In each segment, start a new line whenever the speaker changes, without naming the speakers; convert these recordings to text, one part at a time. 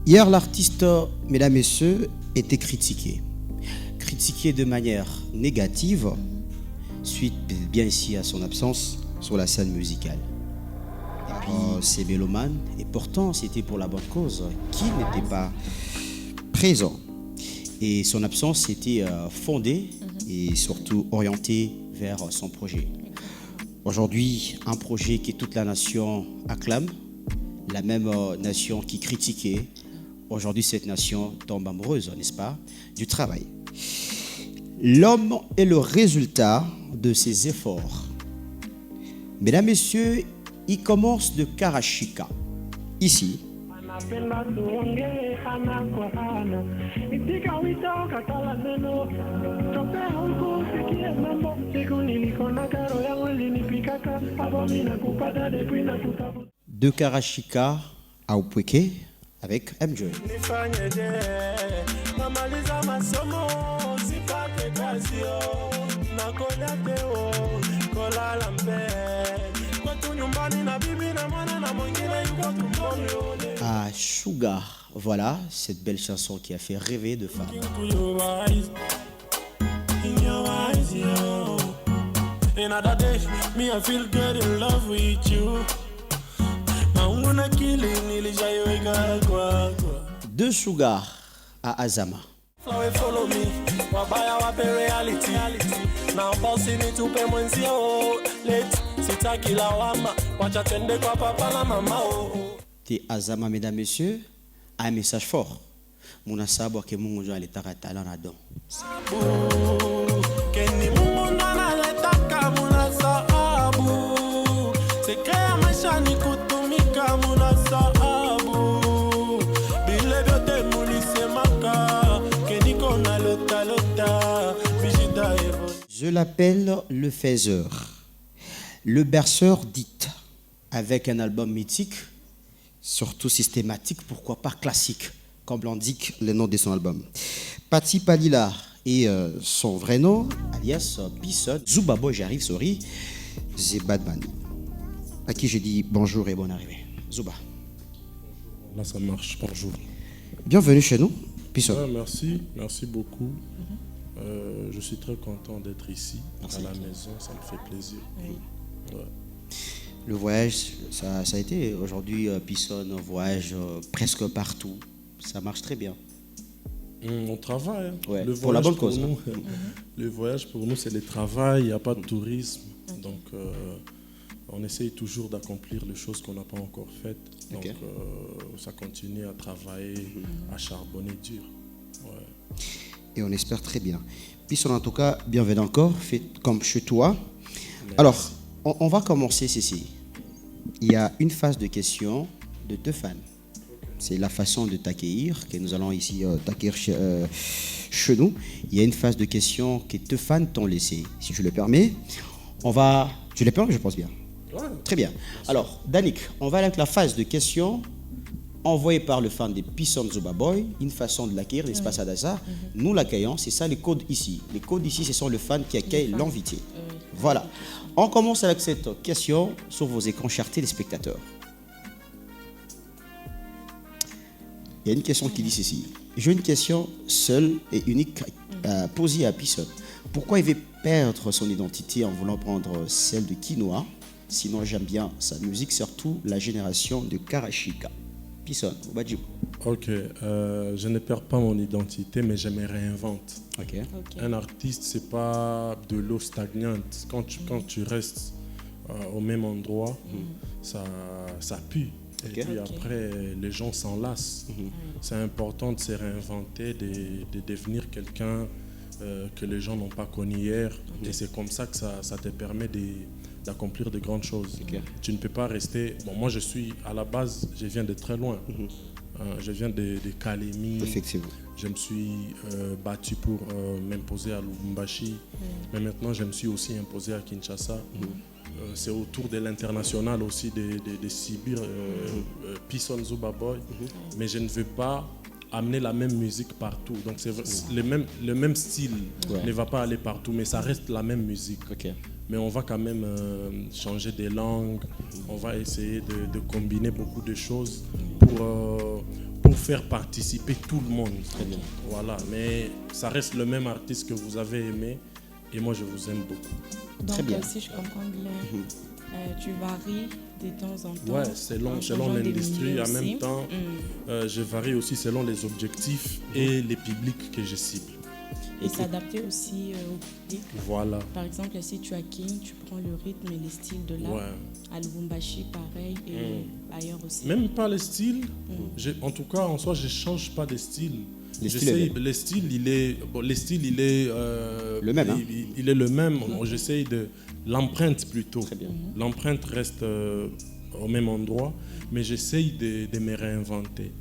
Hier, l'artiste, mesdames, messieurs, était critiqué. Critiqué de manière négative, suite bien ici à son absence sur la scène musicale. Et puis, c'est mélomane, et pourtant, c'était pour la bonne cause, qui n'était pas présent. Et son absence était fondée et surtout orientée vers son projet. Aujourd'hui, un projet que toute la nation acclame, la même nation qui critiquait. Aujourd'hui, cette nation tombe amoureuse, n'est-ce pas, du travail. L'homme est le résultat de ses efforts. Mesdames, messieurs, il commence de Karashika. Ici, de Karashika à Upweke avec MJ. Ah, Sugar, voilà cette belle chanson qui a fait rêver de femmes. De Sugar à Azama. Te Azama, mesdames, messieurs, a un message fort. Mon sabo ke mungu jo alitaka talent na don. Je l'appelle le faiseur, le berceur dit, avec un album mythique, surtout systématique, pourquoi pas classique, comme l'indique le nom de son album. Patti Palila et son vrai nom, alias Bison, Zuba Boy, j'arrive, sorry, c'est Badman, à qui je dis bonjour et bonne arrivée. Zuba.
Là, ça marche, bonjour.
Bienvenue chez nous, Bison.
Ouais, merci beaucoup. Je suis très content d'être ici, à la maison, ça me fait plaisir.
Oui.
Ouais.
Le voyage, ça a été aujourd'hui, Pisson, on voyage presque partout. Ça marche très bien.
On travaille. Hein.
Ouais, pour la bonne cause.
Nous, le voyage pour nous, c'est le travail, il n'y a pas de tourisme. Donc, on essaye toujours d'accomplir les choses qu'on n'a pas encore faites. Donc, ça continue à travailler, à charbonner dur. Ouais.
Et on espère très bien. Pisson, en tout cas, bienvenue encore, fait comme chez toi.
Merci.
Alors, on va commencer ceci. Il y a une phase de questions de deux fans. C'est la façon de t'accueillir, que nous allons ici t'accueillir chez nous. Il y a une phase de questions que deux fans t'ont laissé. Si je le permets, on va... Tu le permets, je pense bien.
Ouais.
Très bien. Alors, Danick, on va avec la phase de questions envoyée par le fan de Pisson Zuba Boy, une façon de l'accueillir, l'espace à Daza. Nous l'accueillons, c'est ça les codes ici. Les codes ici, ce sont le fan qui accueille l'invité. Voilà. On commence avec cette question sur vos écrans chers téléspectateurs. Il y a une question qui dit ceci. J'ai une question seule et unique posée à Pisson. Pourquoi il veut perdre son identité en voulant prendre celle de Quinoa? Sinon, j'aime bien sa musique, surtout la génération de Karashika. Pisson, Obadjou.
Ok, je ne perds pas mon identité, mais je me réinvente.
Okay.
Un artiste, c'est pas de l'eau stagnante. Quand tu restes au même endroit, ça pue. Et puis après, les gens s'en lassent. C'est important de se réinventer, de devenir quelqu'un que les gens n'ont pas connu hier. Et c'est comme ça que ça te permet d'accomplir de grandes choses. Tu ne peux pas rester... Bon, moi, à la base, je viens de très loin. Je viens de Kalemi.
Effectivement.
Je me suis battu pour m'imposer à Lubumbashi. Mais maintenant, je me suis aussi imposé à Kinshasa. C'est autour de l'international aussi de Sibir, Pisson Zuba Boy. Mais je ne veux pas amener la même musique partout. Donc le même style ne va pas aller partout, mais ça reste la même musique. Mais on va quand même changer des langues. On va essayer de combiner beaucoup de choses pour faire participer tout le monde.
Très bien.
Voilà, mais ça reste le même artiste que vous avez aimé et moi je vous aime beaucoup.
Donc,
Très bien.
si je comprends bien, tu varies de temps en temps.
Ouais, selon
changeant de
l'industrie,
milieu
en
aussi.
même temps, je varie aussi selon les objectifs et les publics que je cible.
Et s'adapter aussi au public.
Voilà.
Par exemple, si tu as King, tu prends le rythme et les styles de là.
Ouais.
À Lubumbashi, pareil, et ailleurs aussi.
Même pas les styles. En tout cas, en soi, je change pas de style.
Les styles,
Le style, il est
le même. Hein?
Il est le même. J'essaye de l'empreinte plutôt.
Très bien.
L'empreinte reste au même endroit, mais j'essaye de me réinventer,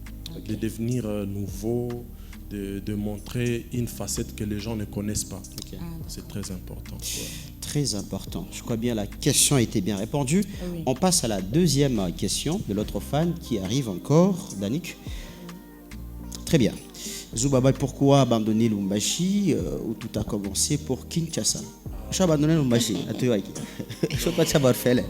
de devenir nouveau, de montrer une facette que les gens ne connaissent pas.
Okay.
C'est très important. Ouais.
Très important. Je crois bien la question a été bien répondue.
Oui.
On passe à la deuxième question de l'autre fan qui arrive encore, Danick. Très bien. Zoubaba, pourquoi abandonner Lubumbashi où tout a commencé pour Kinshasa? Je suis abandonné Lubumbashi. Je ne sais pas si ça va faire.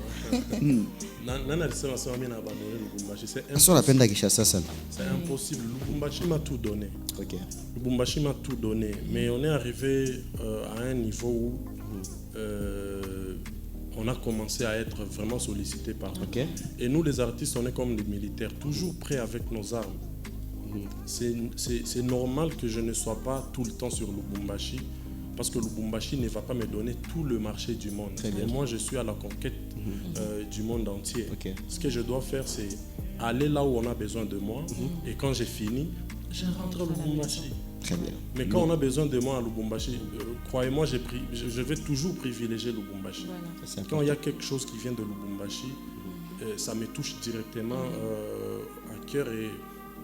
C'est impossible. Lubumbashi m'a tout donné.
Okay.
Lubumbashi m'a tout donné. Mais on est arrivé à un niveau où on a commencé à être vraiment sollicité par nous.
Okay.
Et nous, les artistes, on est comme des militaires, toujours prêts avec nos armes. C'est normal que je ne sois pas tout le temps sur Lubumbashi, parce que Lubumbashi ne va pas me donner tout le marché du monde. Et moi, je suis à la conquête du monde entier.
Okay.
Ce que je dois faire, c'est aller là où on a besoin de moi. Et quand j'ai fini, je rentre à Lubumbashi.
Très bien.
Mais quand on a besoin de moi à Lubumbashi, croyez-moi, je vais toujours privilégier Lubumbashi.
Voilà.
Quand il y a quelque chose qui vient de Lubumbashi, ça me touche directement à cœur et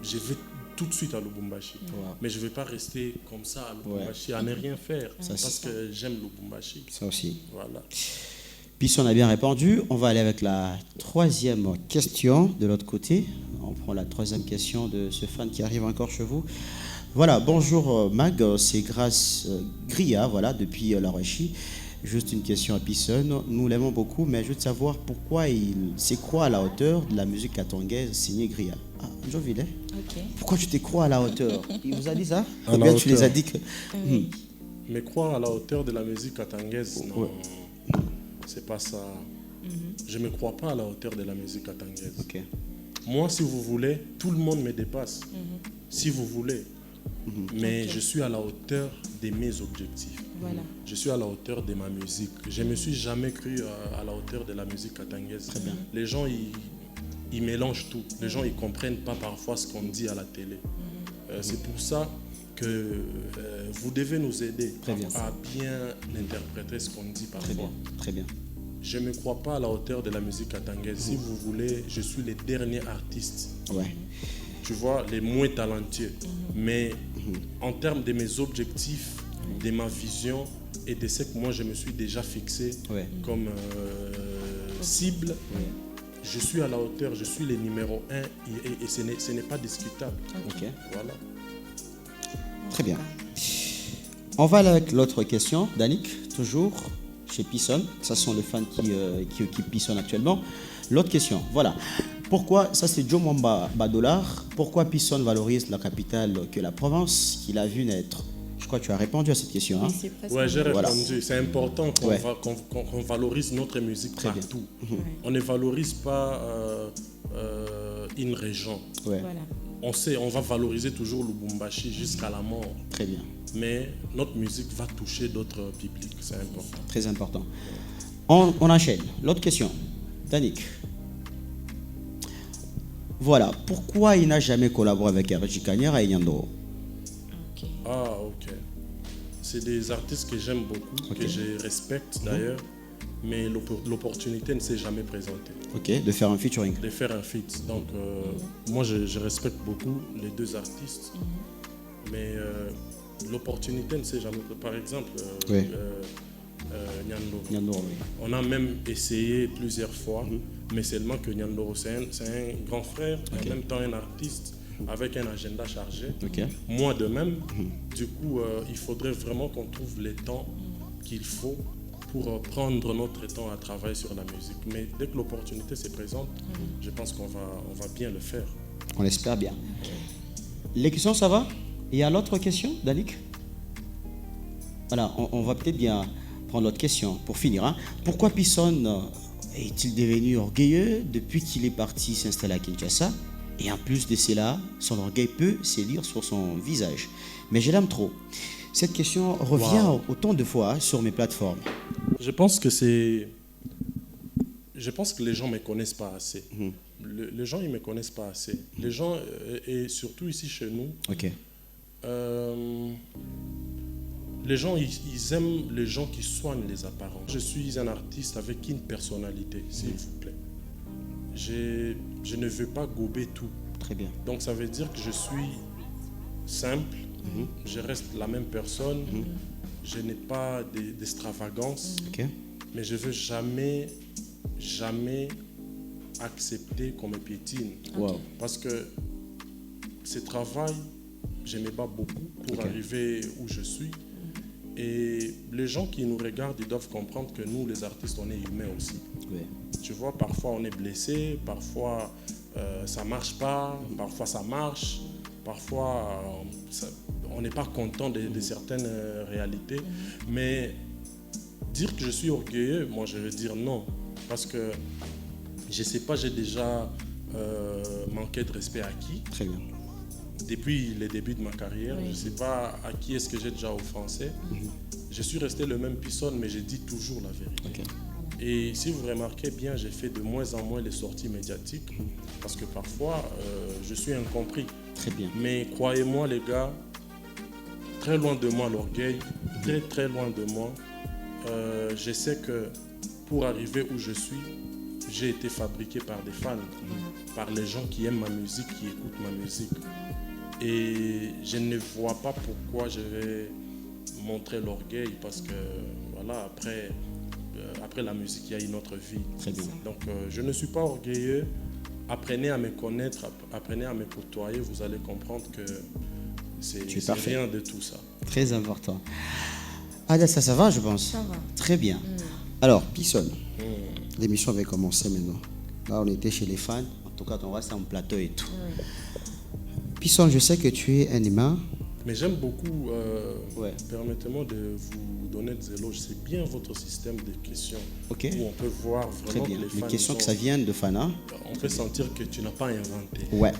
je vais tout de suite à Lubumbashi.
Wow.
Mais je ne vais pas rester comme ça à Lubumbashi, à ne rien faire, parce que j'aime Lubumbashi.
Ça aussi.
Voilà.
Puis on a bien répondu. On va aller avec la troisième question de l'autre côté. On prend la troisième question de ce fan qui arrive encore chez vous. Voilà, bonjour Mag, c'est Grâce Gria, voilà, depuis La Rochie. Juste une question à Pisson. Nous l'aimons beaucoup, mais je veux savoir pourquoi c'est quoi à la hauteur de la musique katongaise signée Gria. Ah, Joe Villet, pourquoi tu t'es crois à la hauteur? Il vous a dit ça? Ou bien tu les as dit que...
Oui.
Mais croire à la hauteur de la musique katangaise, non, c'est pas ça. Je ne me crois pas à la hauteur de la musique katangaise.
Okay.
Moi, si vous voulez, tout le monde me dépasse. Si vous voulez. Mais je suis à la hauteur de mes objectifs.
Voilà.
Je suis à la hauteur de ma musique. Je ne me suis jamais cru à la hauteur de la musique katangaise. Très bien. Les gens, ils mélangent tout. Les gens, ils ne comprennent pas parfois ce qu'on dit à la télé. C'est pour ça que vous devez nous aider à bien interpréter ce qu'on dit parfois.
Très bien. Très bien.
Je ne me crois pas à la hauteur de la musique katangaise. Si vous voulez, je suis le dernier artiste.
Ouais.
Tu vois, les moins talentueux. Mais en termes de mes objectifs, de ma vision et de ce que moi je me suis déjà fixé comme cible, je suis à la hauteur, je suis le numéro 1 et ce n'est pas discutable.
Okay.
Voilà.
Très bien. On va aller avec l'autre question, Danick, toujours chez Pisson. Ça sont les fans qui Pisson actuellement. L'autre question, voilà. Pourquoi, ça c'est Joe Mwamba Badolar, pourquoi Pisson valorise la capitale que la province qu'il a vu naître? Je crois que tu as répondu à cette question. Hein?
Oui, j'ai répondu. C'est important qu'on valorise notre musique partout. On ne valorise pas une région.
Ouais.
Voilà.
On sait, on va valoriser toujours Lubumbashi jusqu'à la mort.
Très bien.
Mais notre musique va toucher d'autres publics. C'est important.
Très important. On enchaîne. L'autre question. Danick. Voilà. Pourquoi il n'a jamais collaboré avec R.J. Kanyara et Nyandoro?
Ah, ok. C'est des artistes que j'aime beaucoup, que je respecte d'ailleurs, mais l'opportunité ne s'est jamais présentée.
Ok, de faire un featuring.
De faire un feat. Donc, moi, je respecte beaucoup les deux artistes, mais l'opportunité ne s'est jamais présentée. Par exemple,
Nyandoro.
On a même essayé plusieurs fois, mais seulement que Nyandoro, c'est un grand frère, et en même temps un artiste, avec un agenda chargé. Moi de même. Du coup, il faudrait vraiment qu'on trouve les temps qu'il faut pour prendre notre temps à travailler sur la musique. Mais dès que l'opportunité se présente, je pense qu'on va bien le faire.
On l'espère bien. Les questions, ça va? Il y a l'autre question, Dalik? Voilà, on va peut-être bien prendre l'autre question pour finir. Hein. Pourquoi Pisson est-il devenu orgueilleux depuis qu'il est parti s'installer à Kinshasa? Et en plus de cela, son orgueil peut se lire sur son visage. Mais je l'aime trop. Cette question revient autant de fois sur mes plateformes.
Je pense que les gens ne me connaissent pas assez. Les gens, ils ne me connaissent pas assez. Les gens, et surtout ici chez nous, les gens, ils aiment les gens qui soignent les apparences. Je suis un artiste avec une personnalité, s'il vous plaît. Je ne veux pas gober tout.
Très bien.
Donc ça veut dire que je suis simple, je reste la même personne, je n'ai pas d'extravagance, mais je ne veux jamais accepter qu'on me piétine. Parce que ce travail, je me bats beaucoup pour arriver où je suis. Et les gens qui nous regardent, ils doivent comprendre que nous, les artistes, on est humains aussi. Tu vois, parfois on est blessé, parfois ça ne marche pas, parfois ça marche, parfois on n'est pas content de certaines réalités. Mais dire que je suis orgueilleux, moi je veux dire non. Parce que je ne sais pas, j'ai déjà manqué de respect à qui.
Très bien.
Depuis les débuts de ma carrière, je ne sais pas à qui est-ce que j'ai déjà offensé. Je suis resté le même Pisson, mais je dis toujours la vérité. Et si vous remarquez bien, j'ai fait de moins en moins les sorties médiatiques parce que parfois, je suis incompris.
Très bien.
Mais croyez-moi les gars, très loin de moi l'orgueil, très loin de moi. Je sais que pour arriver où je suis, j'ai été fabriqué par des fans, par les gens qui aiment ma musique, qui écoutent ma musique. Et je ne vois pas pourquoi je vais montrer l'orgueil parce que voilà, après la musique, il y a une autre vie.
Très bien.
Donc je ne suis pas orgueilleux. Apprenez à me connaître, apprenez à me côtoyer, vous allez comprendre que c'est rien de tout ça.
Très important. Ah, ça va, je pense.
Ça va.
Très bien. Alors, Pisson, l'émission avait commencé maintenant. Là, on était chez les fans. En tout cas, on reste en plateau et tout. Pisson, je sais que tu es un humain.
Mais j'aime beaucoup, permettez-moi de vous donner des éloges. C'est bien votre système de questions. Où on peut voir vraiment que les fans...
Les questions que ça vient de Fana.
On peut sentir que tu n'as pas inventé.
Ouais.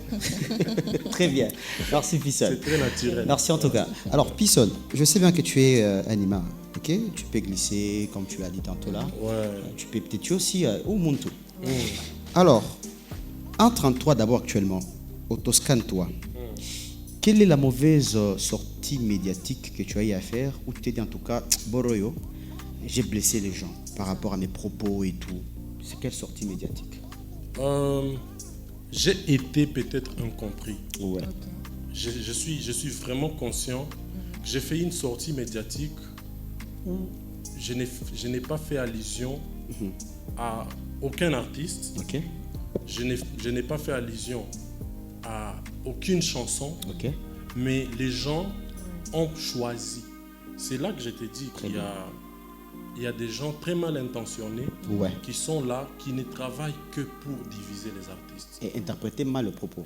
Très bien. Merci, Pisson.
C'est très naturel.
Merci en tout cas. Alors, Pisson, je sais bien que tu es un humain. Tu peux glisser, comme tu l'as dit tantôt là. Tu peux peut-être aussi au Muntu. Alors, entre en toi d'abord actuellement, au Toscane, toi. Quelle est la mauvaise sortie médiatique que tu as eu à faire où tu t'es dit en tout cas, Boroyo, j'ai blessé les gens par rapport à mes propos et tout? C'est quelle sortie médiatique?
J'ai été peut-être incompris.
Ouais.
Je suis vraiment conscient que j'ai fait une sortie médiatique où je n'ai pas fait allusion à aucun artiste. Je n'ai pas fait allusion à aucune chanson, mais les gens ont choisi. C'est là que je t'ai dit qu'il y a des gens très mal intentionnés qui sont là, qui ne travaillent que pour diviser les artistes.
Et interpréter mal le propos.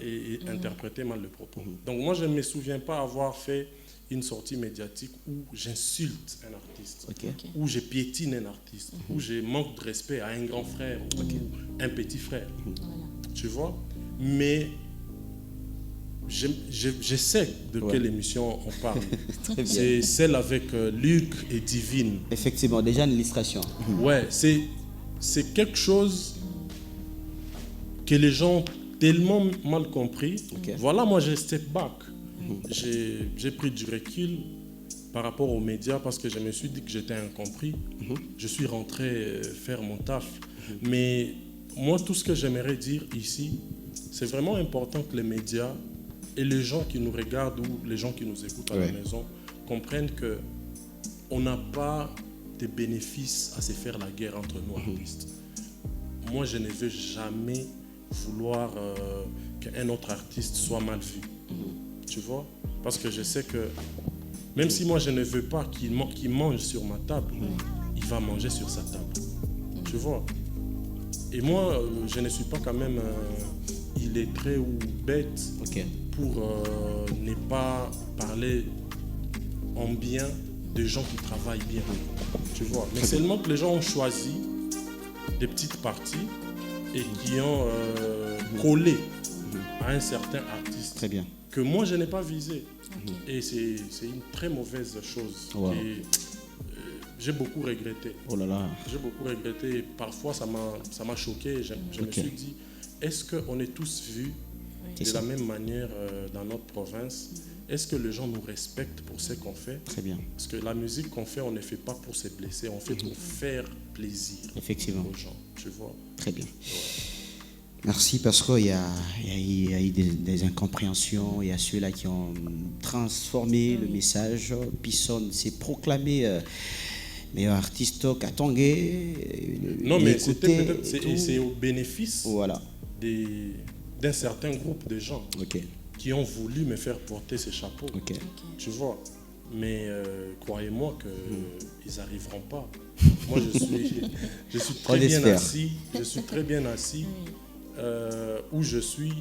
Interpréter mal le propos. Donc moi, je ne me souviens pas avoir fait une sortie médiatique où j'insulte un artiste, où je piétine un artiste, où je manque de respect à un grand frère ou un petit frère. Tu vois? Mais je sais de quelle émission on parle. C'est celle avec Luc et Divine.
Effectivement, déjà une illustration.
Ouais, c'est quelque chose que les gens ont tellement mal compris. Voilà, moi j'ai step back. J'ai pris du recul par rapport aux médias parce que je me suis dit que j'étais incompris. Je suis rentré faire mon taf. Mais moi, tout ce que j'aimerais dire ici, c'est vraiment important que les médias et les gens qui nous regardent ou les gens qui nous écoutent à la maison comprennent qu'on n'a pas de bénéfices à se faire la guerre entre nous artistes. Moi, je ne veux jamais vouloir qu'un autre artiste soit mal vu. Tu vois? Parce que je sais que même si moi je ne veux pas qu'il mange sur ma table, il va manger sur sa table. Tu vois? Et moi, je ne suis pas quand même illettré ou bête pour ne pas parler en bien des gens qui travaillent bien. Tu vois. Mais seulement que les gens ont choisi des petites parties et qui ont collé à un certain artiste.
Très bien.
Que moi je n'ai pas visé. Et c'est une très mauvaise chose.
Wow.
Et, j'ai beaucoup regretté.
Oh là là.
J'ai beaucoup regretté. Et parfois ça m'a choqué. Je me suis dit, est-ce qu'on est tous vus de la même manière dans notre province? Est-ce que les gens nous respectent pour ce qu'on fait?
Très bien.
Parce que la musique qu'on fait, on ne fait pas pour se blesser, on fait pour faire plaisir aux gens. Tu vois?
Très bien.
Ouais.
Merci, parce qu'il y a eu des incompréhensions. Il y a ceux-là qui ont transformé le message. Pisson s'est proclamé meilleur artiste Katangé.
Non, mais c'est au bénéfice d'un certain groupe de gens qui ont voulu me faire porter ces chapeaux. Tu vois? Mais croyez-moi qu'ils n'arriveront pas. Moi, je suis très bien assis. Je suis très bien assis. Où je suis,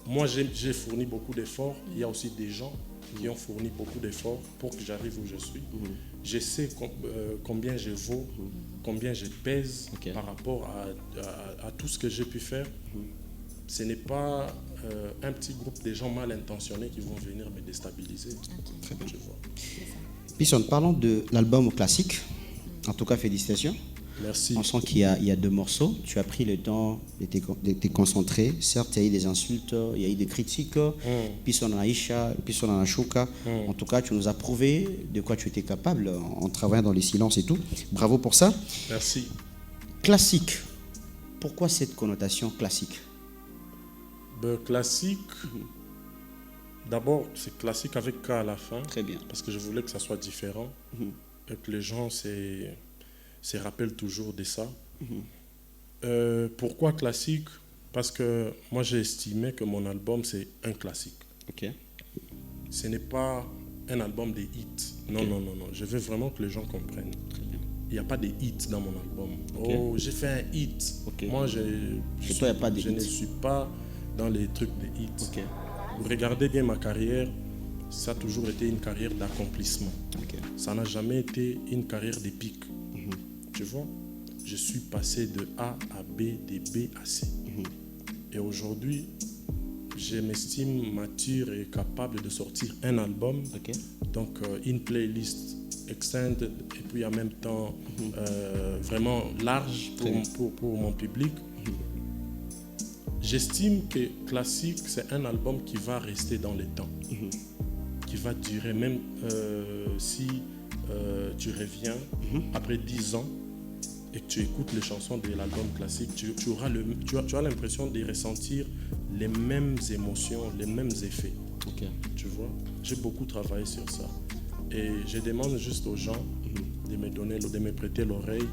moi j'ai fourni beaucoup d'efforts. Il y a aussi des gens qui ont fourni beaucoup d'efforts pour que j'arrive où je suis. Je sais combien je vaux, combien je pèse par rapport à tout ce que j'ai pu faire. Ce n'est pas un petit groupe de gens mal intentionnés qui vont venir me déstabiliser. Très bien. Tu vois.
Pisson, parlons de l'album classique. En tout cas, félicitations.
Merci.
On sent qu'il y a 2 morceaux. Tu as pris le temps de te concentrer. Certes, il y a eu des insultes, il y a eu des critiques. Pisson en Aïcha, Pisson en Ashoka. En tout cas, tu nous as prouvé de quoi tu étais capable en travaillant dans les silences et tout. Bravo pour ça.
Merci.
Classique. Pourquoi cette connotation classique?
Classique. D'abord, c'est classique avec K à la fin.
Très bien.
Parce que je voulais que ça soit différent. Et que les gens se rappellent toujours de ça. Pourquoi classique? Parce que moi j'ai estimé que mon album c'est un classique. Ce n'est pas un album des hits. Non. Je veux vraiment que les gens comprennent. Il n'y a pas de hits dans mon album. Oh, j'ai fait un hit. Moi je ne suis pas dans les trucs de hits. Vous regardez bien ma carrière, ça a toujours été une carrière d'accomplissement. Ça n'a jamais été une carrière de pic. Tu vois, je suis passé de A à B, de B à C. Et aujourd'hui, je m'estime mature et capable de sortir un album, donc une playlist extended et puis en même temps vraiment large pour mon public. J'estime que classique, c'est un album qui va rester dans les temps, qui va durer même si tu reviens après 10 ans et que tu écoutes les chansons de l'album classique, tu as l'impression de ressentir les mêmes émotions, les mêmes effets. Tu vois, j'ai beaucoup travaillé sur ça. Et je demande juste aux gens de me prêter l'oreille,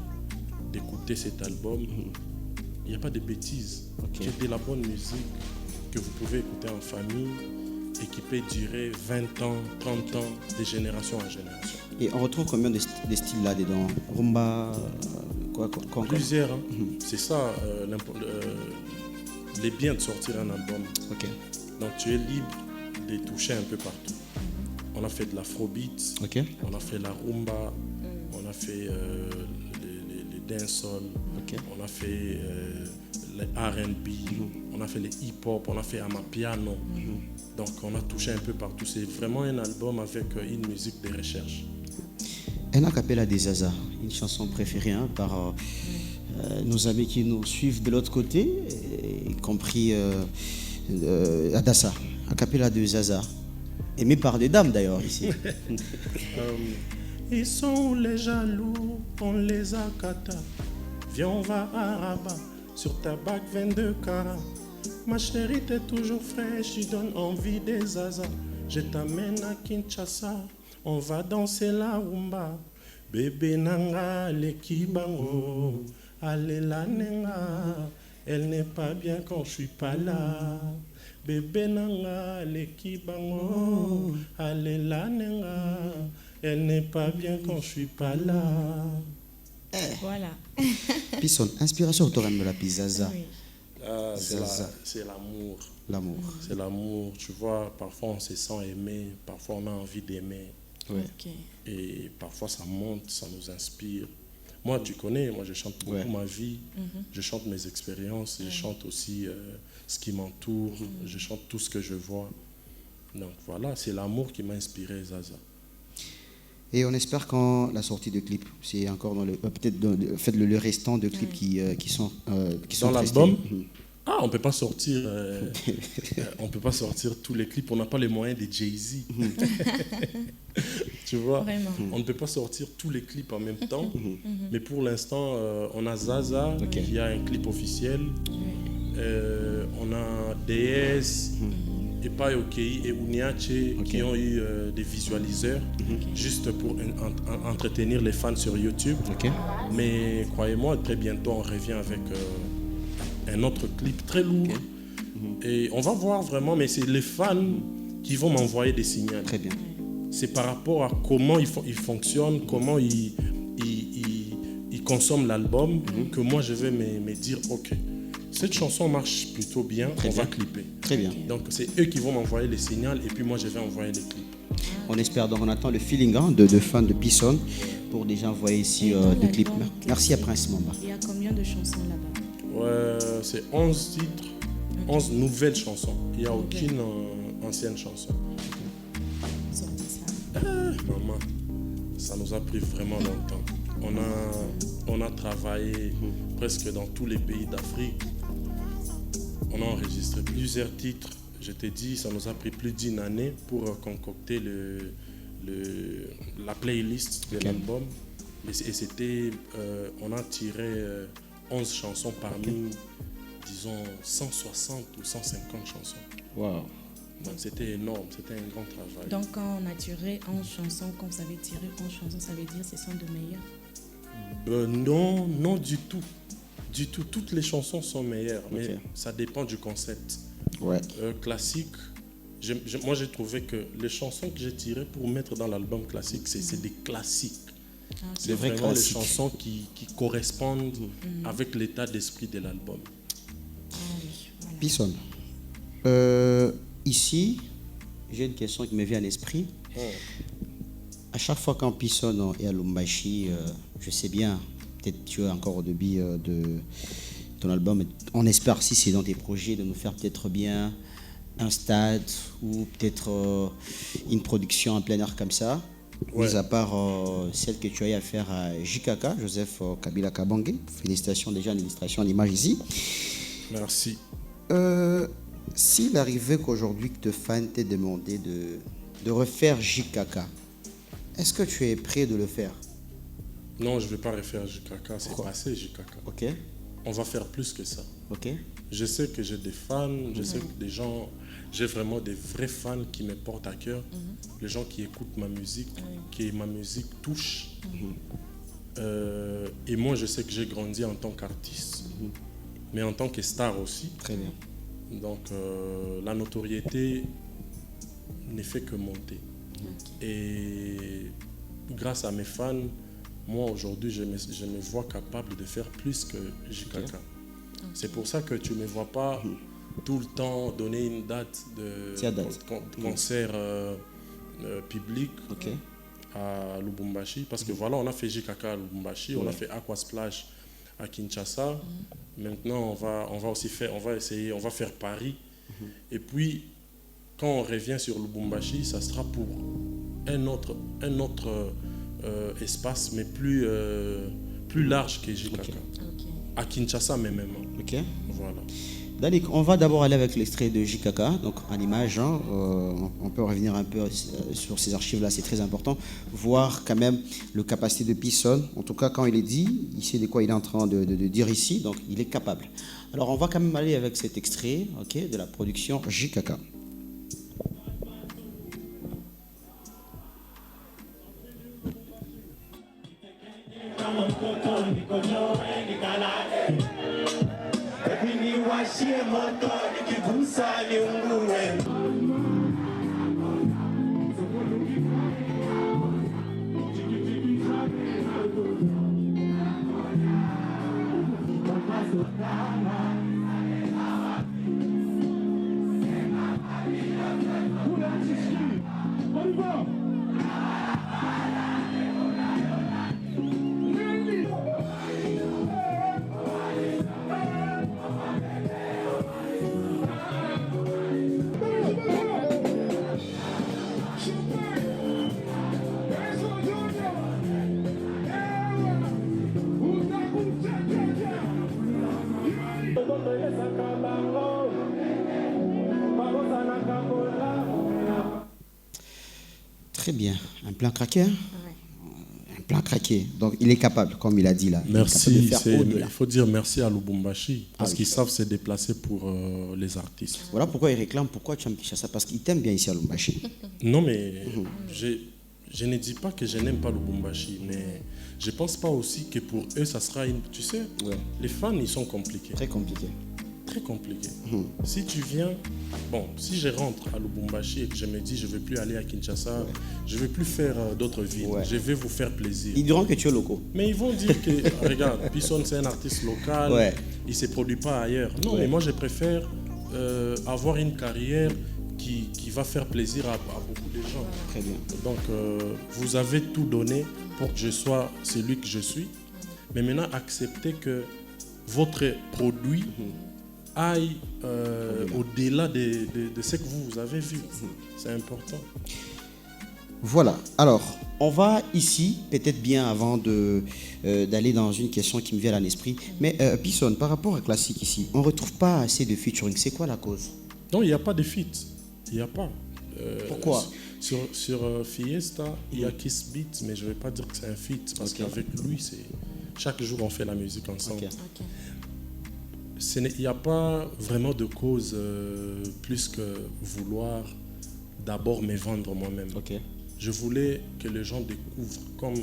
d'écouter cet album. Il n'y a pas de bêtises. C'est de la bonne musique que vous pouvez écouter en famille et qui peut durer 20 ans, 30 ans, de génération en génération.
Et on retrouve combien de styles là-dedans? Rumba, quoi
Plusieurs. C'est ça, les biens de sortir un album. Donc tu es libre de toucher un peu partout. On a fait de l'afrobeat, on a fait la rumba, on a fait les dancehall, on a fait les R&B, on a fait les hip-hop, on a fait amapiano. Donc on a touché un peu partout. C'est vraiment un album avec une musique de recherche.
Un acapella des Zaza, une chanson préférée par nos amis qui nous suivent de l'autre côté, y compris Adassa. Acapella de Zaza, aimé par des dames d'ailleurs ici.
Ils sont les jaloux, on les a kata. Viens, on va à Rabat, sur ta bague 22 carats. Ma chérie, t'es toujours fraîche, tu donnes envie des Zaza. Je t'amène à Kinshasa, on va danser la rumba. Bébé nanga, lekibango, allez la nenga. Elle n'est pas bien quand je suis pas là. Bébé nanga, lekibango, allez la nenga. Elle n'est pas bien quand je suis pas là.
Voilà.
Pisson, inspiration autour de la Zaza. Zaza.
C'est l'amour.
L'amour.
C'est l'amour. Tu vois, parfois on se sent aimé, parfois on a envie d'aimer.
Ouais.
Ok.
Et parfois ça monte, ça nous inspire. Moi, tu connais, moi je chante beaucoup ma vie, je chante mes expériences, je chante aussi ce qui m'entoure, je chante tout ce que je vois. Donc voilà, c'est l'amour qui m'a inspiré, Zaza.
Et on espère quand la sortie de clips, c'est encore dans le peut-être faites le restant de clips qui sont
Dans l'album,
restés.
on peut pas sortir, on peut pas sortir tous les clips. On n'a pas les moyens des Jay-Z. Tu vois,
Vraiment.
on ne peut pas sortir tous les clips en même temps. Mais pour l'instant, on a Zaza qui a un clip officiel. On a DS, Epai Okei et Uniache qui ont eu des visualiseurs juste pour entretenir les fans sur YouTube.
Ok.
Mais croyez-moi, très bientôt, on revient avec un autre clip très lourd. Et on va voir vraiment, mais c'est les fans qui vont m'envoyer des signaux.
Très bien.
C'est par rapport à comment ils fonctionnent, comment ils consomment l'album, que moi je vais me dire, ok, cette chanson marche plutôt bien, on va clipper.
Très bien.
Donc c'est eux qui vont m'envoyer les signaux et puis moi je vais envoyer les clips.
On espère donc, on attend le feeling de fans de Pisson pour déjà envoyer ici des clips. Merci à Prince Mamba.
Il y a combien de chansons là-bas?
Ouais, c'est 11 titres, 11 nouvelles chansons. Il n'y a aucune ancienne chanson.
Sortez ça.
Maman, ça nous a pris vraiment longtemps. On a travaillé presque dans tous les pays d'Afrique. On a enregistré plusieurs titres. Je t'ai dit, ça nous a pris plus d'1 année pour concocter la playlist de l'album. Et c'était, on a tiré 11 chansons parmi, disons, 160 ou 150 chansons.
Wow.
Donc c'était énorme, c'était un grand travail.
Donc quand on a tiré 11 chansons, quand vous avez tiré 11 chansons, ça veut dire que ce sont de meilleures?
Non, non du tout. Du tout. Toutes les chansons sont meilleures, mais
Ok.
ça dépend du concept.
Ouais.
Classique, moi j'ai trouvé que les chansons que j'ai tirées pour mettre dans l'album classique, c'est des classiques. C'est
Des vrais
vraiment les
classiques.
chansons qui correspondent avec l'état d'esprit de l'album.
Ah oui, voilà.
Pisson. Ici, j'ai une question qui me vient à l'esprit. À chaque fois qu'un Pisson est à Lubumbashi, je sais bien, peut-être tu es encore au début de ton album, on espère, si c'est dans tes projets, de nous faire peut-être bien un stade ou peut-être une production en plein air comme ça, mis à part celle que tu as eu à faire à JKK, Joseph Kabila Kabange. Félicitations déjà à l'illustration en image ici.
Merci.
S'il arrivait qu'aujourd'hui que tes fans t'aient demandé de refaire JKK, est-ce que tu es prêt de le faire?
Non, je ne vais pas refaire JKK, c'est passé JKK.
Ok,
On va faire plus que ça.
ok,
Je sais que j'ai des fans, je sais que des gens, j'ai vraiment des vrais fans qui me portent à cœur, les gens qui écoutent ma musique, qui ma musique touche. Et moi, je sais que j'ai grandi en tant qu'artiste, mais en tant que star aussi.
très bien.
Donc, la notoriété ne fait que monter. Et grâce à mes fans, moi aujourd'hui, je me vois capable de faire plus que JKK. C'est pour ça que tu ne me vois pas tout le temps donner une date de concert public à Lubumbashi. Parce que voilà, on a fait JKK à Lubumbashi, on a fait Aqua Splash à Kinshasa. Maintenant, on va faire Paris. Et puis, quand on revient sur Lubumbashi, ça sera pour un autre espace, mais plus large que JKK. À Kinshasa même.
Ok.
Voilà.
Danick, on va d'abord aller avec l'extrait de JKK, donc en image. On peut revenir un peu sur ces archives-là, c'est très important. Voir quand même le capacité de Pisson. En tout cas, quand il est dit, il sait de quoi il est en train de dire ici, donc il est capable. Alors, on va quand même aller avec cet extrait de la production JKK. Très bien. Un plan craqué, hein? Un plan craqué. Donc, il est capable, comme il a dit là.
Merci. Il faut dire merci à Lubumbashi parce qu'ils savent se déplacer pour les artistes.
Voilà pourquoi il réclame. Pourquoi tu aimes Kinshasa? Parce qu'il t'aime bien ici à Lubumbashi.
Non, mais je ne dis pas que je n'aime pas Lubumbashi, mais je ne pense pas aussi que pour eux, ça sera une... Tu sais, les fans, ils sont compliqués.
Très compliqué.
Très compliqué. Si tu viens... Bon, si je rentre à Lubumbashi et que je me dis je ne vais plus aller à Kinshasa, je ne vais plus faire d'autres villes, je vais vous faire plaisir.
Ils diront que tu es local.
Mais ils vont dire que, regarde, Pisson c'est un artiste local, il ne se produit pas ailleurs. Non, mais moi je préfère avoir une carrière qui va faire plaisir à beaucoup de gens.
Très bien.
Donc, vous avez tout donné pour que je sois celui que je suis. Mais maintenant, acceptez que votre produit aille au-delà de ce que vous avez vu. C'est important.
Voilà. Alors, on va ici, peut-être bien avant d'aller dans une question qui me vient à l'esprit. Mais Pisson, par rapport à Classique ici, on ne retrouve pas assez de featuring. C'est quoi la cause?
Non, il n'y a pas de feat. Il n'y a pas.
Pourquoi?
Sur Fiesta, il y a Kiss Beat, mais je ne vais pas dire que c'est un feat, parce qu'avec lui, chaque jour, on fait la musique ensemble. Il n'y a pas vraiment de cause plus que vouloir d'abord me vendre moi-même. Je voulais que les gens découvrent, comme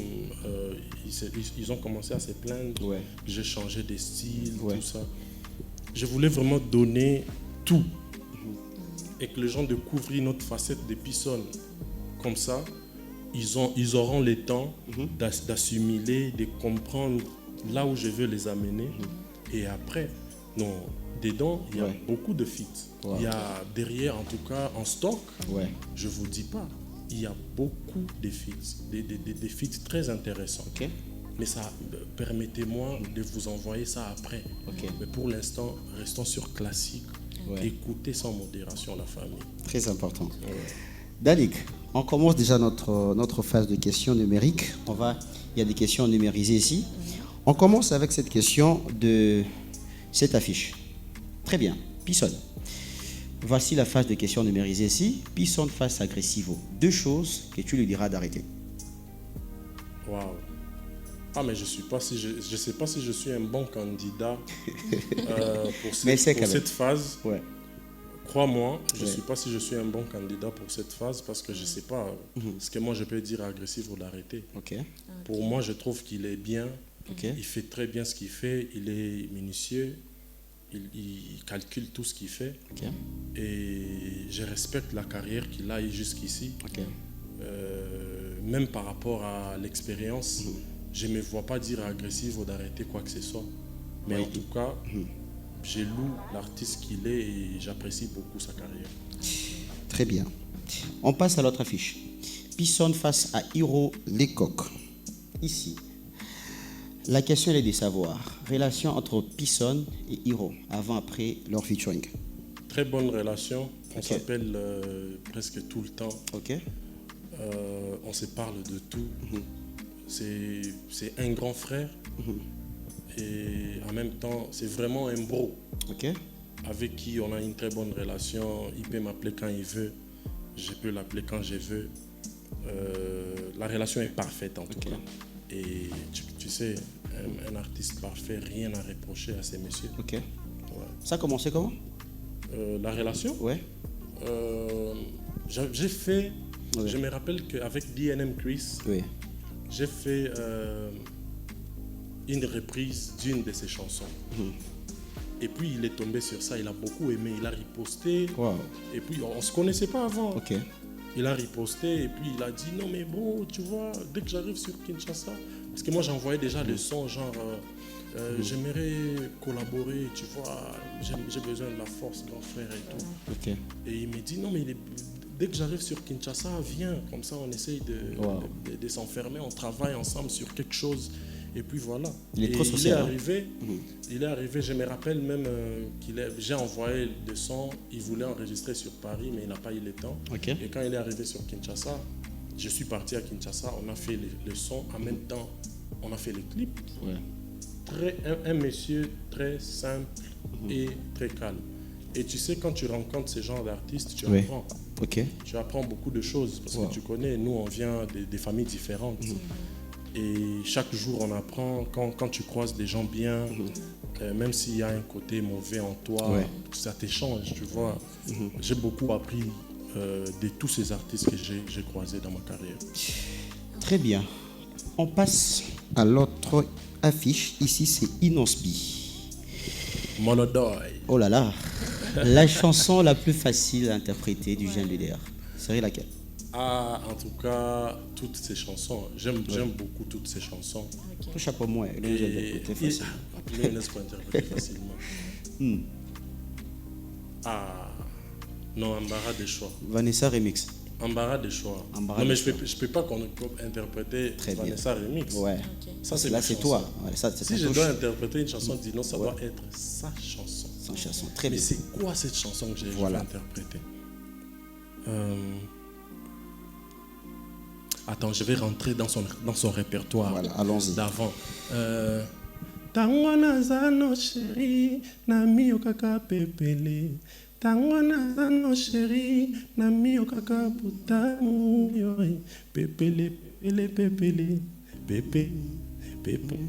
ils ont commencé à se plaindre, j'ai changé de style, tout ça. Je voulais vraiment donner tout et que les gens découvrent une autre facette de Pisson. Comme ça, ils auront le temps d'assimiler, de comprendre là où je veux les amener. Et après, non, dedans, il y a beaucoup de feats. Il y a derrière, en tout cas, en stock, je ne vous dis pas, il y a beaucoup de feats, des feats très intéressants. Mais ça, permettez-moi de vous envoyer ça après. Mais pour l'instant, restons sur Classique. Écoutez sans modération la famille.
Très important. Dalik, on commence déjà notre phase de questions numériques. Il y a des questions numérisées ici. On commence avec cette question de cette affiche. Très bien. Pisson. Voici la phase de questions numérisées ici. Pisson face Agressivo. 2 choses que tu lui diras d'arrêter.
Waouh. Ah, mais je ne sais pas si je suis un bon candidat pour cette phase. Crois-moi, je ne sais pas si je suis un bon candidat pour cette phase parce que je ne sais pas ce que moi je peux dire à Agressivo d'arrêter. Pour moi, je trouve qu'il est bien. Il fait très bien ce qu'il fait. Il est minutieux. Il calcule tout ce qu'il fait. Et je respecte la carrière qu'il a eu jusqu'ici. Même par rapport à l'expérience, je ne me vois pas dire à Agressivo d'arrêter quoi que ce soit. Mais en tout cas, je loue l'artiste qu'il est et j'apprécie beaucoup sa carrière.
Très bien. On passe à l'autre affiche. Pisson face à Hiro Lecoq. Ici. La question est de savoir, relation entre Pisson et Hiro, avant-après leur featuring.
Très bonne relation. On s'appelle presque tout le temps. On se parle de tout. C'est un grand frère. Et en même temps, c'est vraiment un bro. Avec qui on a une très bonne relation. Il peut m'appeler quand il veut. Je peux l'appeler quand je veux. La relation est parfaite en tout cas. Et tu sais, un artiste parfait, rien à reprocher à ces messieurs.
Ça a commencé comment?
La relation? J'ai fait... Je me rappelle qu'avec DNM Chris, j'ai fait une reprise d'une de ses chansons. Et puis il est tombé sur ça, il a beaucoup aimé, il a riposté. Et puis on ne se connaissait pas avant. Il a riposté et puis il a dit non mais bro, tu vois, dès que j'arrive sur Kinshasa, parce que moi j'envoyais déjà le son genre j'aimerais collaborer, tu vois, j'ai besoin de la force grand frère et tout. Et il me dit non mais dès que j'arrive sur Kinshasa, viens, comme ça on essaye de s'enfermer, on travaille ensemble sur quelque chose. Et puis voilà. Il est arrivé, je me rappelle même j'ai envoyé le son, il voulait enregistrer sur Paris, mais il n'a pas eu le temps. Et quand il est arrivé sur Kinshasa, je suis parti à Kinshasa, on a fait le son, en même temps, on a fait le clip. un monsieur très simple et très calme. Et tu sais, quand tu rencontres ce genre d'artistes, tu apprends.
Ok.
Tu apprends beaucoup de choses parce que tu connais, nous, on vient des familles différentes. Et chaque jour, on apprend. Quand tu croises des gens bien, même s'il y a un côté mauvais en toi, ça t'échange, tu vois. J'ai beaucoup appris de tous ces artistes que j'ai croisés dans ma carrière.
Très bien. On passe à l'autre affiche. Ici, c'est Inosbi.
Monodoy.
Oh là là. La chanson la plus facile à interpréter du jeune leader. C'est laquelle?
En tout cas, toutes ces chansons. J'aime beaucoup toutes ces chansons.
Tout chapeau moi.
Et facile. Le n'est pas interprété facilement. Non, embarras des choix.
Vanessa Remix.
Embarras des choix. Non, mais je peux pas interpréter Vanessa Remix.
Ouais.
Ça, c'est
là, c'est toi. Ouais, ça,
si je dois interpréter une chanson d'Ino, ça doit être sa chanson.
Sa chanson, très bien.
Mais c'est quoi cette chanson que je vais interpréter? Attends, je vais rentrer dans son répertoire.
Voilà, allons-y.
D'avant. Tango nazano chéri, nami okaka pepele. Tango nazano chéri, nami okaka putamu yori. Pepele, pepele, pepele, pepele,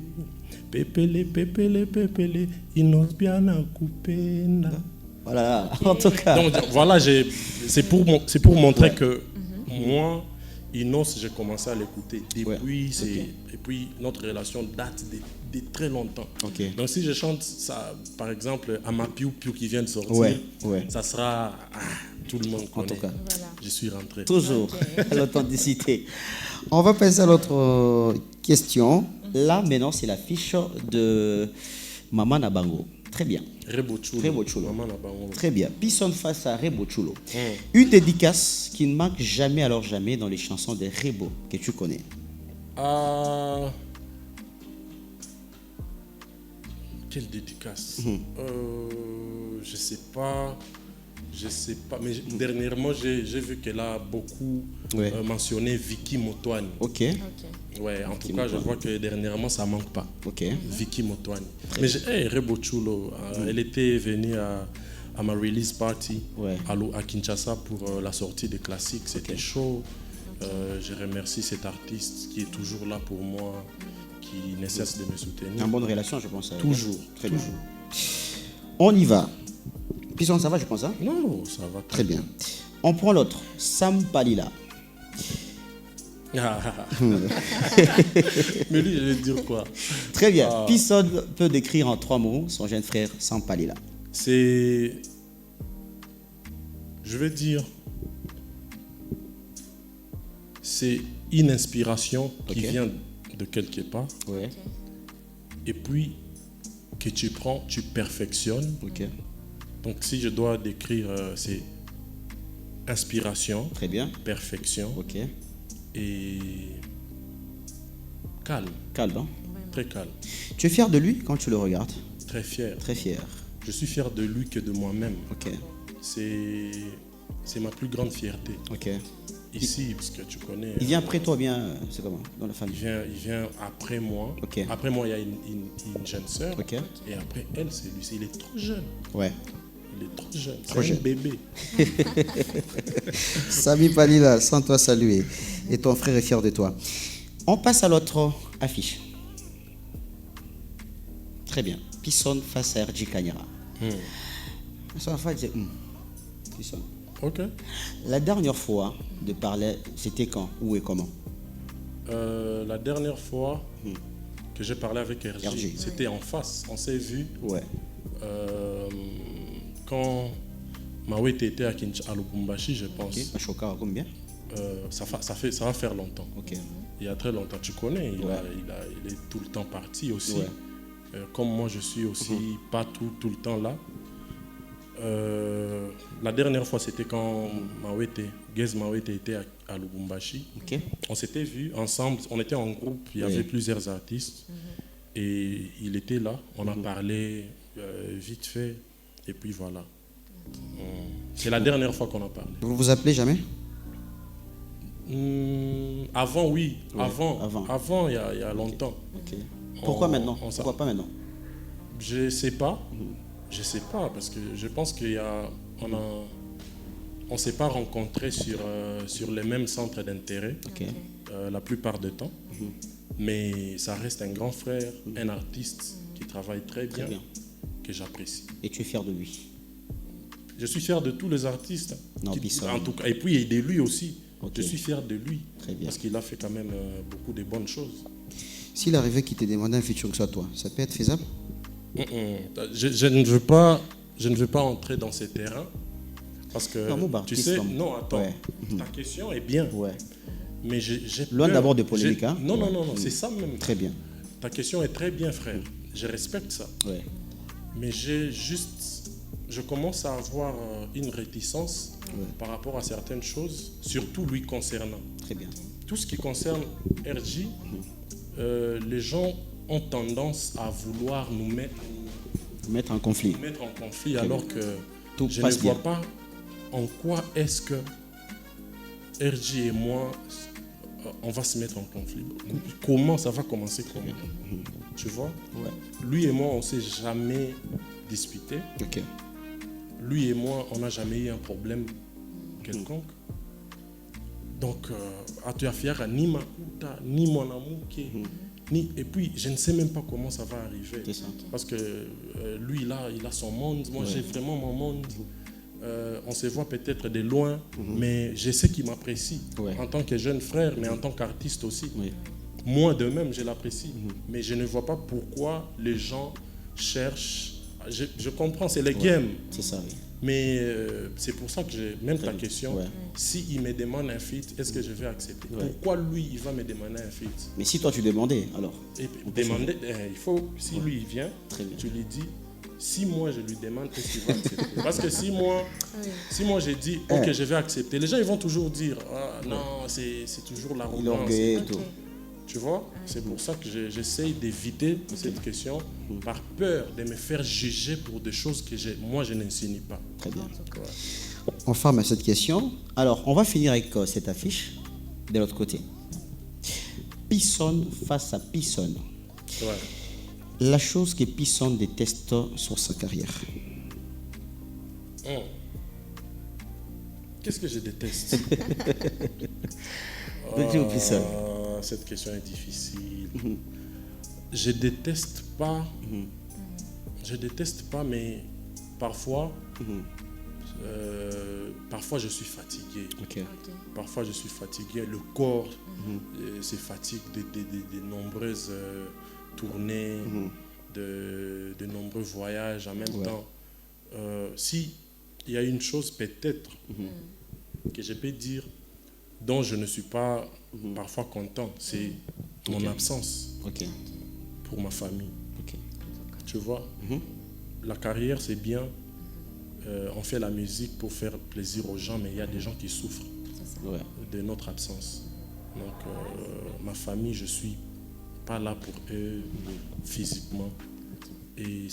pepele, pepele, pepele, pepele. Inosbiana kupenda.
Voilà, en tout cas.
Donc voilà, c'est pour montrer que moi, Inos, j'ai commencé à l'écouter depuis, et puis notre relation date de très longtemps. Donc si je chante ça, par exemple, à ma Piu Piu qui vient de sortir, ça sera tout le monde connaît.
En tout cas,
je suis rentré.
Toujours l'authenticité. On va passer à l'autre question. Là, maintenant, c'est la fiche de Maman Nabango. Très bien.
Rebo Chulo. Maman Nabango.
Très bien. Pisson face à Rebo Chulo. Une dédicace qui ne manque jamais, alors jamais, dans les chansons de Rebo que tu connais.
Quelle dédicace? Je sais pas. Mais dernièrement, j'ai vu qu'elle a beaucoup mentionné Vicky Motwani. Ouais, en tout cas, je vois que dernièrement, ça manque pas. Vicky Motwani. Mais Rebo Chulo, elle était venue à ma release party à Kinshasa pour la sortie des classiques. C'était chaud. Je remercie cet artiste qui est toujours là pour moi, qui ne cesse de me soutenir.
En bonne relation, je pense.
Toujours.
Très bien. On y va. Pisson, ça va, je pense.
Non, ça va.
Très bien. On prend l'autre. Sam Palila.
Mais lui, je vais dire quoi?
Très bien. Pisson peut décrire en 3 mots son jeune frère Sam Palila.
Je vais dire, c'est une inspiration qui vient de quelque part. Et puis, que tu prends, tu perfectionnes. Donc, si je dois décrire, c'est inspiration,
très bien,
perfection, et calme.
Calme, hein?
Très calme.
Tu es fier de lui quand tu le regardes?
Très fier.
Très fier.
Je suis fier de lui que de moi-même. C'est ma plus grande fierté. Ici, parce que tu connais.
Il vient après toi, bien, c'est comment dans la famille?
Il vient après moi. Après moi, il y a une jeune sœur. Et après elle, c'est lui. Il est trop jeune. Il est trop jeune. C'est un bébé.
Sami Palila, sans toi saluer. Et ton frère est fier de toi. On passe à l'autre affiche. Très bien. Pisson face à RJ Kanyara. Son enfant dit Pisson. La dernière fois de parler, c'était quand, où et comment?
La dernière fois que j'ai parlé avec RJ, c'était en face. On s'est vu. Quand Mawete était à Lubumbashi, je pense.
À Choka, combien?
Ça va faire longtemps. Il y a très longtemps. Tu connais, il est tout le temps parti aussi. Comme moi, je suis aussi pas tout le temps là. La dernière fois, c'était quand Gez Mawete était à Lubumbashi. On s'était vus ensemble, on était en groupe, il y avait plusieurs artistes. Et il était là, on a parlé vite fait. Et puis voilà. C'est la dernière fois qu'on a parlé.
Vous vous appelez jamais?
Avant, oui. Avant, il y a longtemps.
Pourquoi maintenant? Pourquoi pas maintenant?
Je sais pas. Je sais pas, parce que je pense on s'est pas rencontrés sur les mêmes centres d'intérêt la plupart du temps. Mais ça reste un grand frère, un artiste qui travaille très bien, que j'apprécie.
Et tu es fier de lui?
Je suis fier de tous les artistes.
Non,
En tout cas, et puis de lui aussi.
Okay.
Je suis fier de lui.
Très bien.
Parce qu'il a fait quand même beaucoup de bonnes choses.
S'il arrivait qu'il te demandait un featuring sur toi, ça peut être faisable?
Je ne veux pas entrer dans ces terrains. Parce que, tu sais, non, attends, ta question est bien.
Ouais.
Mais j'ai
loin d'abord de polémique, hein?
Non, c'est ça même.
Très bien.
Ta question est très bien, frère. Je respecte ça.
Ouais.
Mais je commence à avoir une réticence par rapport à certaines choses, surtout lui concernant.
Très bien.
Tout ce qui concerne RJ, les gens ont tendance à vouloir nous
mettre en conflit.
Alors que
tout
je ne vois pas en quoi est-ce que RJ et moi, on va se mettre en conflit. Comment ça va commencer? Comment? Tu vois? Lui et moi, on ne s'est jamais disputé. Lui et moi, on n'a jamais eu un problème quelconque. Donc, tu as fier à ni Makuta, ni mon amour, et puis je ne sais même pas comment ça va arriver. Parce que lui, il a son monde, moi j'ai vraiment mon monde. On se voit peut-être de loin, mais je sais qu'il m'apprécie en tant que jeune frère, mais en tant qu'artiste aussi. Moi de même, je l'apprécie. Mais je ne vois pas pourquoi les gens cherchent. Je comprends, c'est les games.
C'est ça, oui.
Mais c'est pour ça que même ta question, s'il me demande un feat, est-ce que je vais accepter? Pourquoi lui, il va me demander un feat?
Mais si toi tu demandais, alors
demander, il faut, si lui il vient, tu lui dis, si moi je lui demande, est-ce qu'il va accepter? Parce que si moi j'ai dit, ok, je vais accepter, les gens ils vont toujours dire, non, c'est toujours l'arrogance. Tu vois, c'est pour ça que j'essaye d'éviter cette question par peur de me faire juger pour des choses que moi je n'insinue pas.
Très bien. On ferme à cette question. Alors, on va finir avec cette affiche de l'autre côté. Pisson face à Pisson. La chose que Pisson déteste sur sa carrière.
Qu'est-ce que je déteste? Cette question est difficile. Je déteste pas, mais parfois, parfois je suis fatigué. Parfois je suis fatigué. Le corps se fatigue de nombreuses tournées, de nombreux voyages en même temps. Si il y a une chose peut-être que je peux dire dont je ne suis pas parfois content, c'est mon absence pour ma famille. Tu vois, la carrière c'est bien, on fait la musique pour faire plaisir aux gens, mais il y a des gens qui souffrent de notre absence. Donc ma famille, je suis pas là pour eux physiquement. Et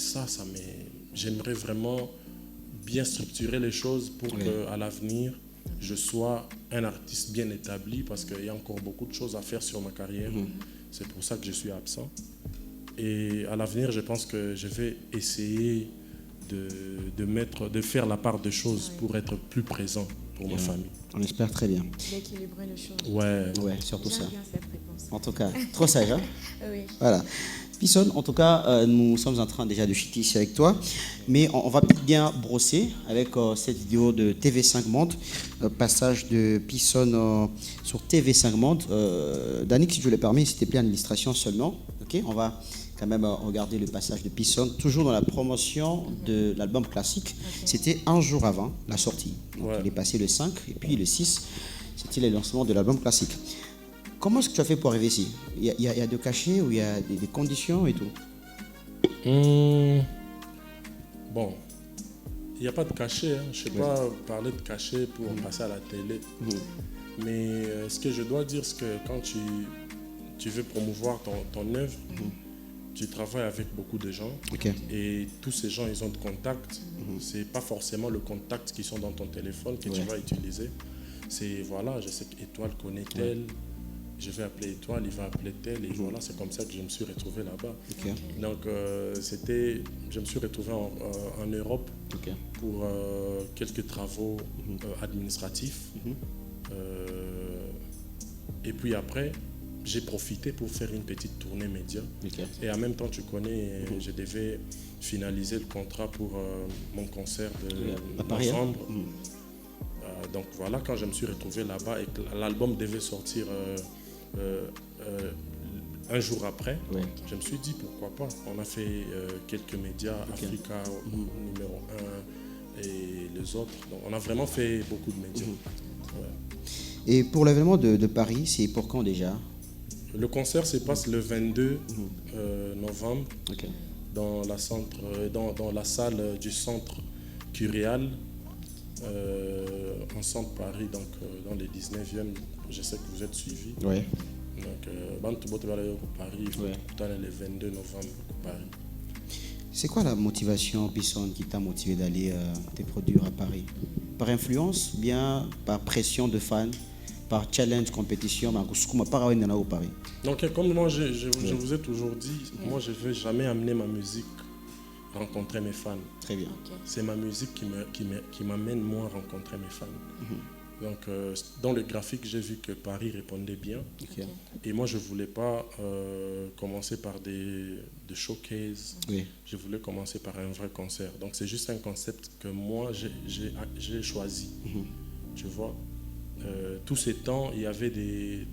j'aimerais vraiment bien structurer les choses pour qu'à l'avenir, je sois un artiste bien établi, parce qu'il y a encore beaucoup de choses à faire sur ma carrière. C'est pour ça que je suis absent. Et à l'avenir, je pense que je vais essayer de faire la part des choses pour être plus présent pour ma famille.
On espère très bien.
D'équilibrer les choses.
Ouais, surtout ça.
Bien cette réponse.
En tout cas, trop sage, hein?
Oui.
Voilà. Pisson, en tout cas, nous sommes en train déjà de chuter ici avec toi, mais on va bien brosser avec cette vidéo de TV5 Monde, passage de Pisson sur TV5 Monde. Danick, si tu le permets, s'il te plaît, en illustration seulement. Okay, on va quand même regarder le passage de Pisson, toujours dans la promotion de l'album classique. C'était un jour avant la sortie. Donc, il est passé le 5 et puis le 6, c'était le lancement de l'album classique. Comment est-ce que tu as fait pour arriver ici? Il y a des cachets ou il y a des conditions et tout?
Bon, il n'y a pas de cachet. Je ne sais pas parler de cachet pour passer à la télé. Mais ce que je dois dire, c'est que quand tu veux promouvoir ton œuvre, tu travailles avec beaucoup de gens. Et tous ces gens, ils ont de contacts. Ce n'est pas forcément le contact qui sont dans ton téléphone que tu vas utiliser. C'est, voilà, je sais qu'Étoile connaît tel. je vais appeler Étoile, il va appeler tel, et voilà, c'est comme ça que je me suis retrouvé là-bas.
Ok.
Donc, je me suis retrouvé en Europe
Ok.
pour quelques travaux administratifs. Et puis après, j'ai profité pour faire une petite tournée média.
Ok.
Et en même temps, tu connais, je devais finaliser le contrat pour mon concert de
À Paris, hein?
novembre. Donc voilà, quand je me suis retrouvé là-bas et que l'album devait sortir un jour après,
Ouais.
je me suis dit pourquoi pas. On a fait quelques médias, Africa numéro 1 et les autres. Donc on a vraiment fait beaucoup de médias. Ouais.
Et pour l'événement de Paris, c'est pour quand déjà?
Le concert se passe le 22 novembre
Ok.
dans la salle du centre Curial, en centre Paris, donc dans les 19e. Je sais que vous êtes suivis.
Ouais.
Donc, Paris,
Ouais.
le 22 novembre Paris.
C'est quoi la motivation, Pisson, qui t'a motivé d'aller te produire à Paris? Par influence, bien par pression de fans, par challenge, compétition, au Paris?
Donc, comme moi, je vous ai toujours dit, moi, je ne veux jamais amener ma musique rencontrer mes fans.
Très bien.
C'est ma musique qui m'amène, moi, à rencontrer mes fans. Donc, dans le graphique, j'ai vu que Paris répondait bien.
Ok.
Et moi, je ne voulais pas commencer par des showcases.
Oui.
Je voulais commencer par un vrai concert. Donc, c'est juste un concept que moi, j'ai choisi. Tu vois, tout ce temps, il y avait des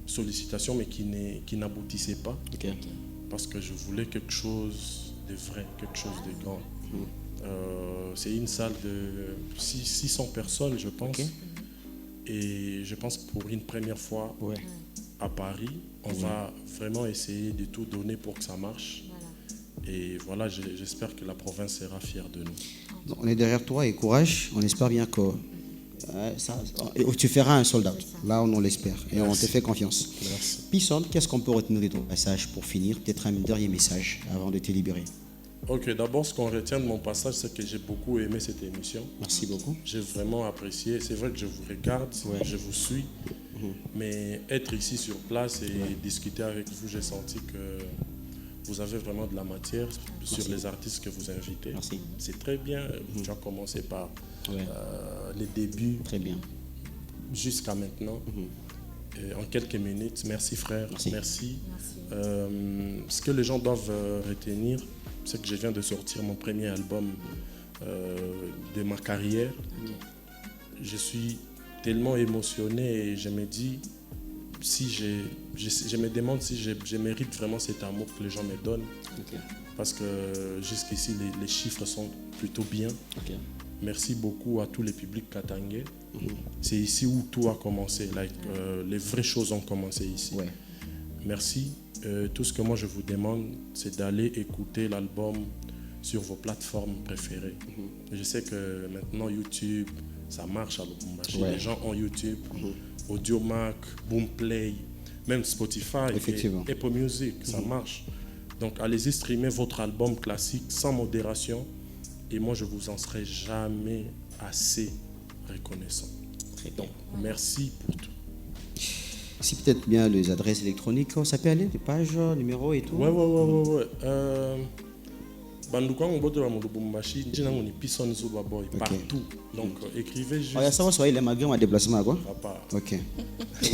sollicitations, mais qui n'aboutissaient pas.
Ok.
Parce que je voulais quelque chose de vrai, quelque chose de grand. C'est une salle de 600 personnes, je pense.
Ok.
Et je pense que pour une première fois
Ouais.
à Paris, on va vraiment essayer de tout donner pour que ça marche. Et voilà, j'espère que la province sera fière de nous.
Donc, on est derrière toi et courage. On espère bien que tu feras un sold out. Là, on l'espère. Et on te fait confiance.
Merci.
Pisson, qu'est-ce qu'on peut retenir de ton passage pour finir? Peut-être un dernier message avant de te libérer.
Ok, d'abord, ce qu'on retient de mon passage, c'est que j'ai beaucoup aimé cette émission.
Merci beaucoup.
J'ai vraiment apprécié. C'est vrai que je vous regarde, je vous suis. Mais être ici sur place et discuter avec vous, j'ai senti que vous avez vraiment de la matière sur les artistes que vous invitez.
Merci.
C'est très bien. Tu as commencé par
Ouais.
les débuts
Très bien.
jusqu'à maintenant. En quelques minutes. Merci frère.
Merci.
Ce que les gens doivent retenir, c'est que je viens de sortir mon premier album de ma carrière. Je suis tellement émotionné et je me dis, si je me demande si je mérite vraiment cet amour que les gens me donnent.
Ok.
Parce que jusqu'ici, les chiffres sont plutôt bien.
Ok.
Merci beaucoup à tous les publics katangais. C'est ici où tout a commencé. Les vraies choses ont commencé ici.
Ouais.
Merci. Tout ce que moi je vous demande, c'est d'aller écouter l'album sur vos plateformes préférées. Je sais que maintenant YouTube, ça marche à Lubumbashi.
Ouais.
Les gens ont YouTube, Audiomack, Boomplay, même Spotify,
Effectivement.
et Apple Music, ça marche. Donc allez-y streamer votre album classique sans modération. Et moi, je vous en serai jamais assez reconnaissant.
Très bien.
Donc, merci pour tout.
Si peut-être bien les adresses électroniques, ça peut aller, des pages, numéros et tout.
Ouais. Bandouka Ngoboto la Lubumbashi, Njina Ngoni Pisson Zuba Boy, partout. Donc, écrivez juste.
Ah, ça va soit il est malgré mon déplacement, quoi.
Papa.
Ok.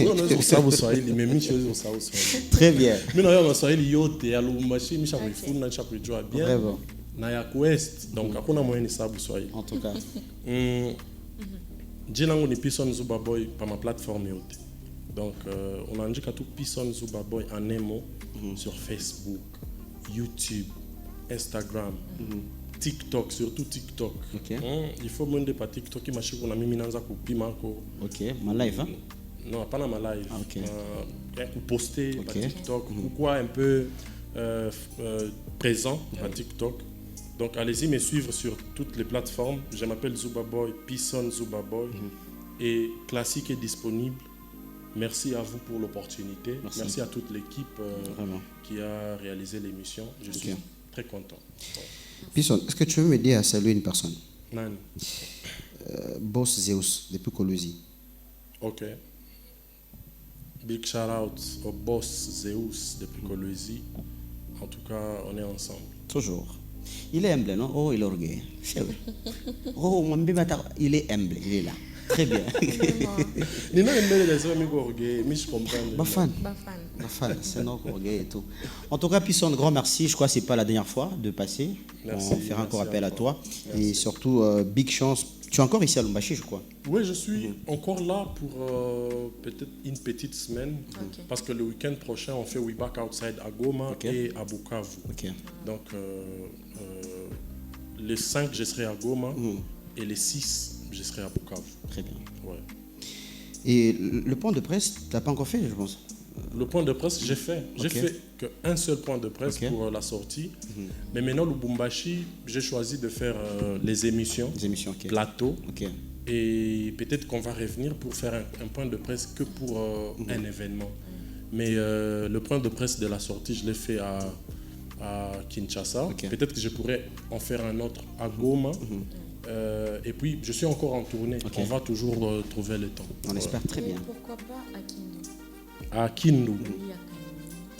On est au Savo Swahili, mais mi chose au Savo Swahili.
Très bien.
Mais non, on a Swahili yote ya Lubumbashi, mi chapeau fou, na chapeau joie bien.
Vraiment.
Na ya West, donc hakuna moyen ni Savo Swahili.
En tout cas.
Jina langu ni Pisson Zuba Boy par ma plateforme yote. Donc on a dit tout Pisson Zuba Boy en un mot sur Facebook, YouTube, Instagram, TikTok, surtout TikTok.
Ok.
Il faut monde par TikTok qui marche qu'on a mis minanza kupima ko.
Ok. Ma live, hein?
Non, pas dans ma live.
Ah, ok.
Poster par
Ok.
TikTok, pourquoi un peu présent à TikTok. Donc allez-y me suivre sur toutes les plateformes. Je m'appelle Zuba Boy, Pisson Zuba Boy. Et Classique est disponible. Merci à vous pour l'opportunité. Merci à toute l'équipe qui a réalisé l'émission. Je suis très content.
Pisson, est-ce que tu veux m'aider à saluer une personne?
Nani?
Boss Zeus, depuis Colosi.
Ok. Big shout out au boss Zeus depuis Kolwezi. En tout cas, on est ensemble.
Toujours. Il est humble, non? Oh, il est orgueilleux. C'est vrai. Oh, mon bébé, il est humble, il est là. Très bien.
Nina aime les amis orgueilleux, mais je comprends.
Bafan.
Bafan.
C'est notre orgueil et tout. En tout cas, Pisson, grand merci. Je crois que ce n'est pas la dernière fois de passer.
Merci,
on fera encore appel à toi.
Merci.
Et surtout, big chance. Tu es encore ici à Lubumbashi, je crois.
Oui, je suis encore là pour peut-être une petite semaine.
Ok.
Parce que le week-end prochain, on fait We Back Outside à Goma et à Bukavu.
Ok.
Donc, les 5, je serai à Goma et les 6, je serai à Bukavu.
Très bien.
Ouais.
Et le point de presse, tu n'as pas encore fait, je pense.
Le point de presse, j'ai fait. J'ai fait qu'un seul point de presse pour la sortie. Mais maintenant, Lubumbashi, j'ai choisi de faire les émissions, plateau. Et peut-être qu'on va revenir pour faire un point de presse que pour un événement. Mais le point de presse de la sortie, je l'ai fait à Kinshasa. Peut-être que je pourrais en faire un autre à Goma. Et puis, je suis encore en tournée. On va toujours trouver le temps.
On espère très bien.
Pourquoi pas à Kindu?
À Kindu.
Oui,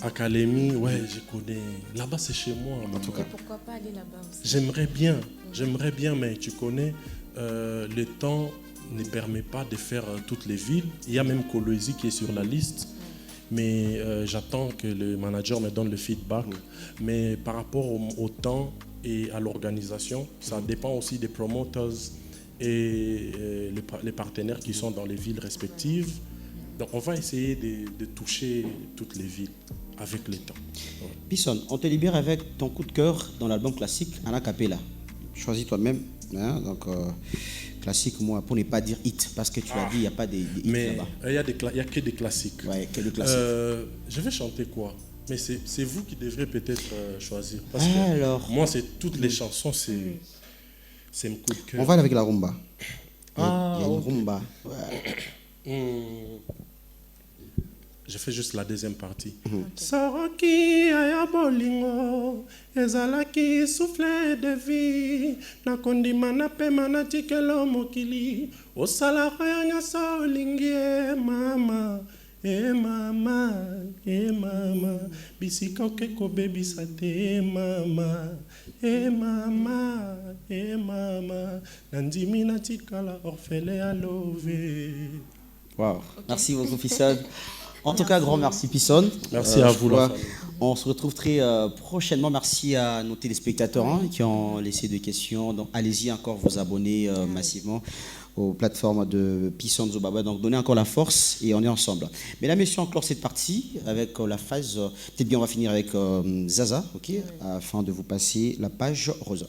à Kalemi, ouais, je connais. Là-bas, c'est chez moi. En tout cas.
Pourquoi pas aller là-bas aussi?
J'aimerais bien, mais tu connais, le temps ne permet pas de faire toutes les villes. Il y a même Kolwezi qui est sur la liste. Mais j'attends que le manager me donne le feedback. Mais par rapport au temps et à l'organisation, ça dépend aussi des promoters et les partenaires qui sont dans les villes respectives. Donc on va essayer de toucher toutes les villes avec le temps. Ouais.
Pisson, on te libère avec ton coup de cœur dans l'album classique Anna Capella. Choisis toi-même. Hein, donc classique, moi, pour ne pas dire hit, parce que tu as dit il n'y a pas de hit là-bas.
Il n'y a que des classiques.
Ouais, que des classiques.
Je vais chanter quoi? Mais c'est vous qui devrez peut-être choisir. Parce
que
moi, c'est toutes les chansons, c'est un coup de cœur.
On va aller avec la rumba. Il y a une rumba.
Je fais juste la deuxième partie. Soroki aya bolingo ezalaki souffle de vie nakondima na pema na tikelo mokili osala ya nyonso olingi mama mama bisika oke kobebisa te mama mama nandimi na tikala orfele ya love.
Wow. Merci beaucoup Pisson. En tout cas, grand merci Pisson.
Merci à vous.
On se retrouve très prochainement. Merci à nos téléspectateurs qui ont laissé des questions. Donc allez-y encore vous abonner massivement aux plateformes de Pisson Zobaba. Donc donnez encore la force et on est ensemble. Mesdames et messieurs, on clore cette partie avec la phase. Peut-être bien on va finir avec Zaza, afin de vous passer la page Rosa.